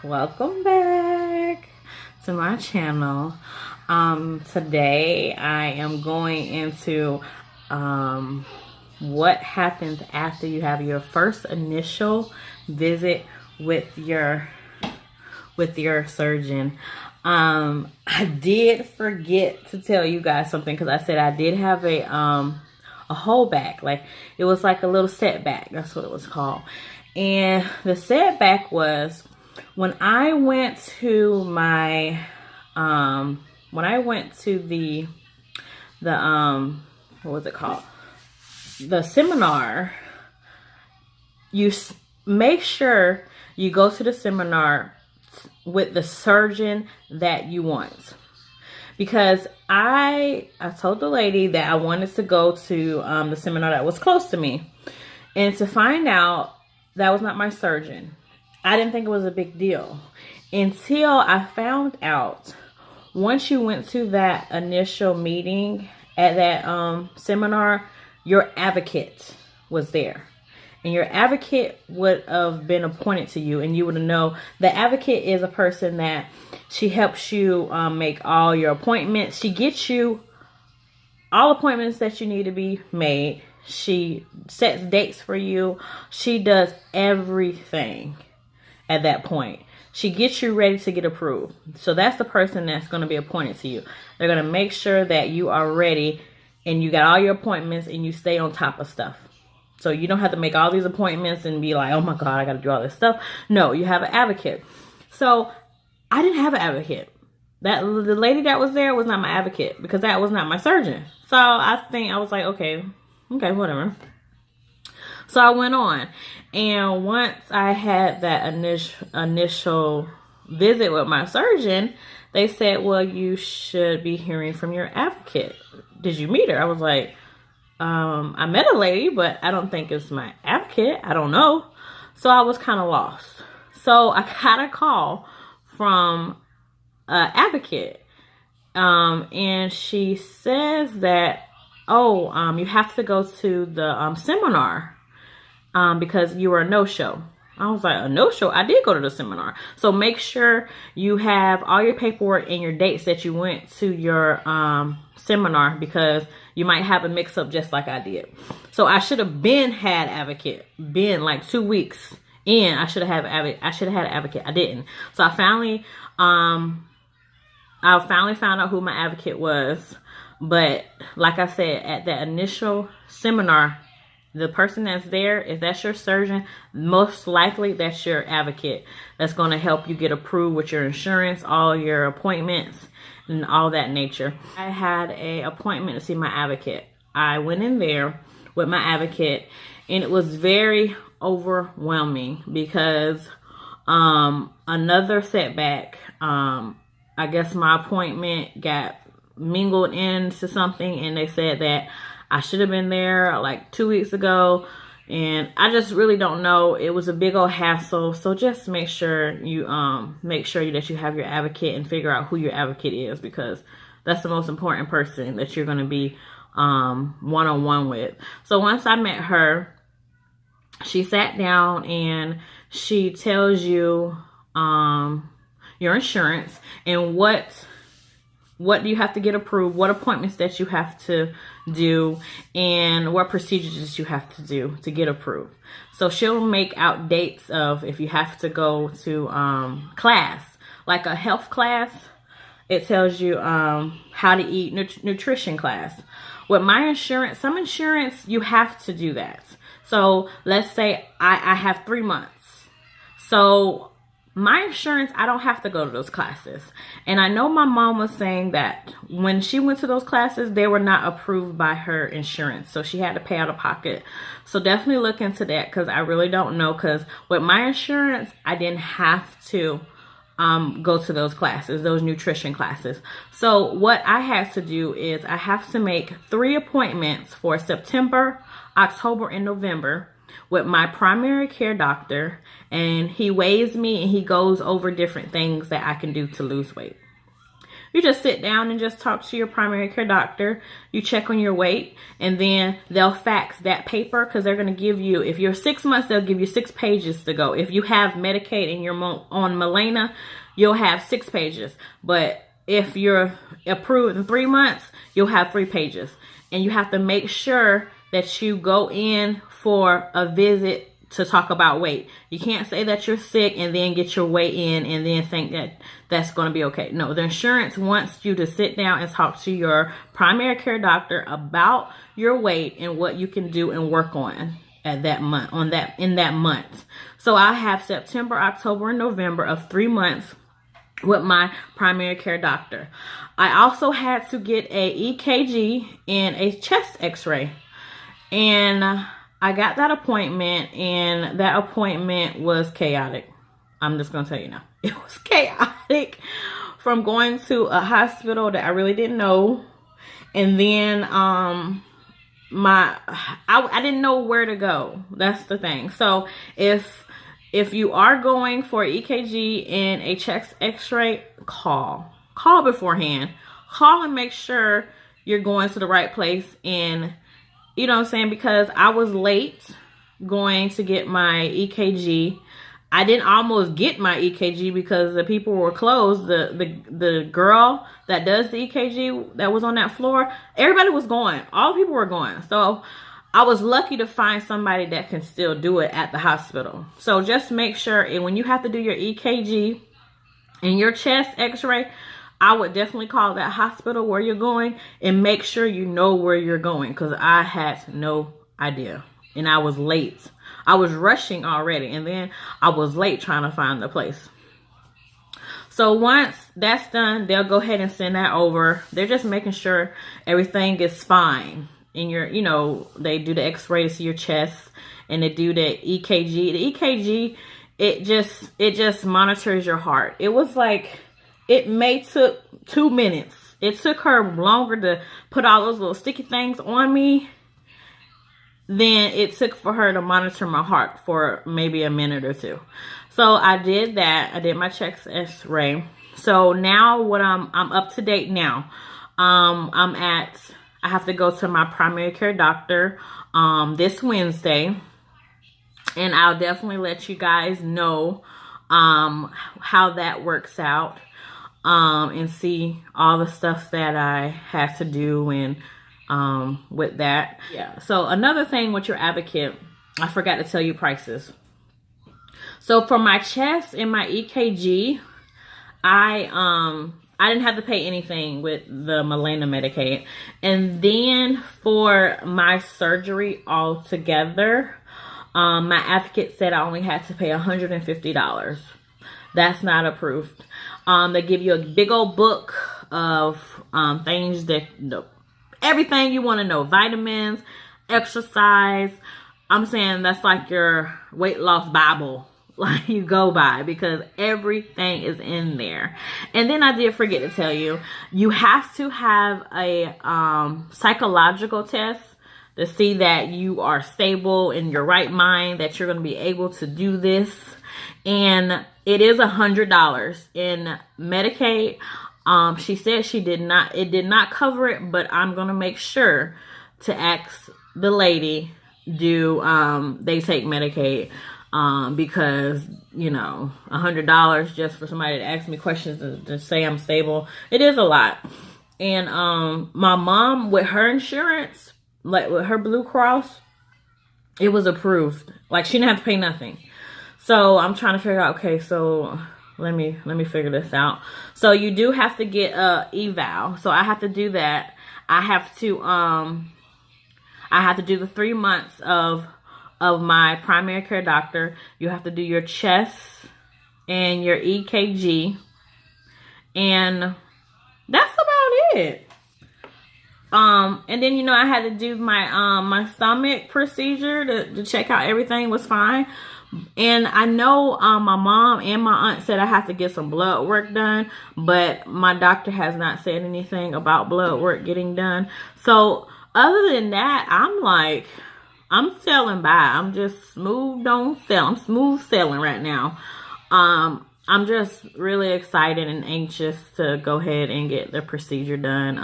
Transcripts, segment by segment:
Welcome back to my channel. Today I am going into what happens after you have your first initial visit with your surgeon. I did forget to tell you guys something, because I said I did have a holdback. Like, it was like a little setback. That's what it was called. And the setback was when I went to my what was it called? The seminar. You make sure you go to the seminar with the surgeon that you want. Because I told the lady that I wanted to go to the seminar that was close to me. And to find out that was not my surgeon. I didn't think it was a big deal until I found out once you went to that initial meeting at that seminar, your advocate was there. And your advocate would have been appointed to you, and you would know the advocate is a person that she helps you make all your appointments. She gets you all appointments that you need to be made. She sets dates for you. She does everything at that point. She gets you ready to get approved. So that's the person that's going to be appointed to you. They're going to make sure that you are ready and you got all your appointments and you stay on top of stuff. So you don't have to make all these appointments and be like, oh my God, I got to do all this stuff. No, you have an advocate. So I didn't have an advocate. The lady that was there was not my advocate, because that was not my surgeon. So I was like, okay, whatever. So I went on, and once I had that initial visit with my surgeon, they said, well, you should be hearing from your advocate. Did you meet her? I was like, I met a lady, but I don't think it's my advocate. I don't know. So I was kind of lost. So I got a call from an advocate, and she says that, you have to go to the seminar because you were a no-show. I was like, a no-show? I did go to the seminar. So make sure you have all your paperwork and your dates that you went to your seminar, because you might have a mix-up just like I did. So I should have had advocate. Been like 2 weeks in, I should have had an advocate. I didn't. So I finally found out who my advocate was. But like I said, at that initial seminar, the person that's there, if that's your surgeon, most likely that's your advocate. That's going to help you get approved with your insurance, all your appointments, and all that nature. I had an appointment to see my advocate. I went in there with my advocate, and it was very overwhelming because another setback. I guess my appointment got mingled into something, and they said that I should have been there like 2 weeks ago, and I just really don't know. It was a big old hassle. So just make sure that you have your advocate and figure out who your advocate is, because that's the most important person that you're going to be one-on-one with. So once I met her, she sat down and she tells you your insurance and what do you have to get approved, what appointments that you have to do, and what procedures you have to do to get approved. So she'll make out dates of if you have to go to class, like a health class. It tells you how to eat, nutrition class. With my insurance, some insurance, you have to do that. So let's say I have 3 months. So my insurance, I don't have to go to those classes. And I know my mom was saying that when she went to those classes, they were not approved by her insurance. So she had to pay out of pocket. So definitely look into that, because I really don't know. Because with my insurance, I didn't have to go to those classes, those nutrition classes. So what I have to do is I have to make 3 appointments for September, October, and November with my primary care doctor, and he weighs me and he goes over different things that I can do to lose weight. You just sit down and just talk to your primary care doctor. You check on your weight, and then they'll fax that paper, because they're going to give you, if you're 6 months, they'll give you 6 pages to go. If you have Medicaid and you're on Milena, you'll have 6 pages. But if you're approved in 3 months, you'll have 3 pages. And you have to make sure that you go in for a visit to talk about weight. You can't say that you're sick and then get your weight in and then think that that's going to be okay. No, the insurance wants you to sit down and talk to your primary care doctor about your weight and what you can do and work on at that month, in that month. So I have September, October, and November of 3 months with my primary care doctor. I also had to get a EKG and a chest x-ray. And I got that appointment, and that appointment was chaotic. I'm just going to tell you now. It was chaotic, from going to a hospital that I really didn't know. And then I didn't know where to go. That's the thing. So if you are going for EKG and a chest x-ray, call beforehand. Call and make sure you're going to the right place. And you know what I'm saying? Because I was late going to get my EKG. I didn't almost get my EKG because the people were closed. The girl that does the EKG that was on that floor, everybody was going. All people were going. So I was lucky to find somebody that can still do it at the hospital. So just make sure, and when you have to do your EKG and your chest x-ray, I would definitely call that hospital where you're going and make sure you know where you're going, because I had no idea. And I was late. I was rushing already, and then I was late trying to find the place. So once that's done, they'll go ahead and send that over. They're just making sure everything is fine. And they do the x-ray to see your chest, and they do the EKG. The EKG, it just monitors your heart. It was like, it may took 2 minutes. It took her longer to put all those little sticky things on me than it took for her to monitor my heart for maybe a minute or 2. So I did that. I did my chest x-ray. So now I'm up to date now. I have to go to my primary care doctor this Wednesday, and I'll definitely let you guys know how that works out. And see all the stuff that I have to do and with that. Yeah. So another thing with your advocate, I forgot to tell you prices. So for my chest and my EKG, I didn't have to pay anything with the Milena Medicaid. And then for my surgery altogether, my advocate said I only had to pay $150. That's not approved. They give you a big old book of things that, everything you want to know. Vitamins, exercise. I'm saying that's like your weight loss Bible, like you go by, because everything is in there. And then I did forget to tell you, you have to have a psychological test to see that you are stable in your right mind, that you're going to be able to do this. And it is $100 in Medicaid. She said it did not cover it, but I'm going to make sure to ask the lady, do they take Medicaid? Because, $100 just for somebody to ask me questions to say I'm stable, it is a lot. And my mom, with her insurance, like with her Blue Cross, it was approved. Like, she didn't have to pay nothing. So I'm trying to figure out, okay, so let me figure this out. So you do have to get a eval. So I have to do that. I have to do the 3 months of my primary care doctor. You have to do your chest and your EKG. And that's about it. And then, I had to do my my stomach procedure to check out everything was fine. And I know my mom and my aunt said I have to get some blood work done, but my doctor has not said anything about blood work getting done. So other than that, I'm sailing by. I'm just smooth on sailing. I'm smooth sailing right now. I'm just really excited and anxious to go ahead and get the procedure done.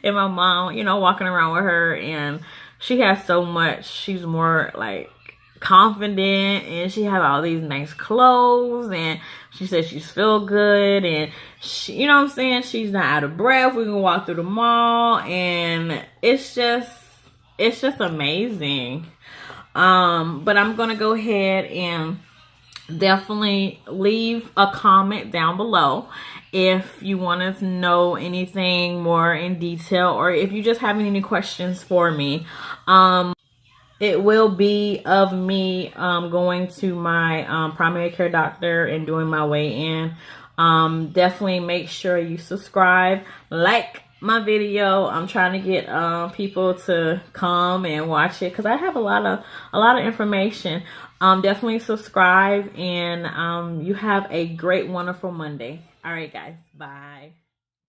And my mom, you know, walking around with her, and she has so much. She's more like confident, and she have all these nice clothes, and she says she's feel good, and she, you know what I'm saying, she's not out of breath. We can walk through the mall, and it's just amazing. But I'm gonna go ahead and definitely leave a comment down below if you want to know anything more in detail, or if you just have any questions for me. It will be of me going to my primary care doctor and doing my weigh-in. Definitely make sure you subscribe, like my video. I'm trying to get people to come and watch it, because I have a lot of information. Definitely subscribe, and you have a great, wonderful Monday. All right, guys. Bye.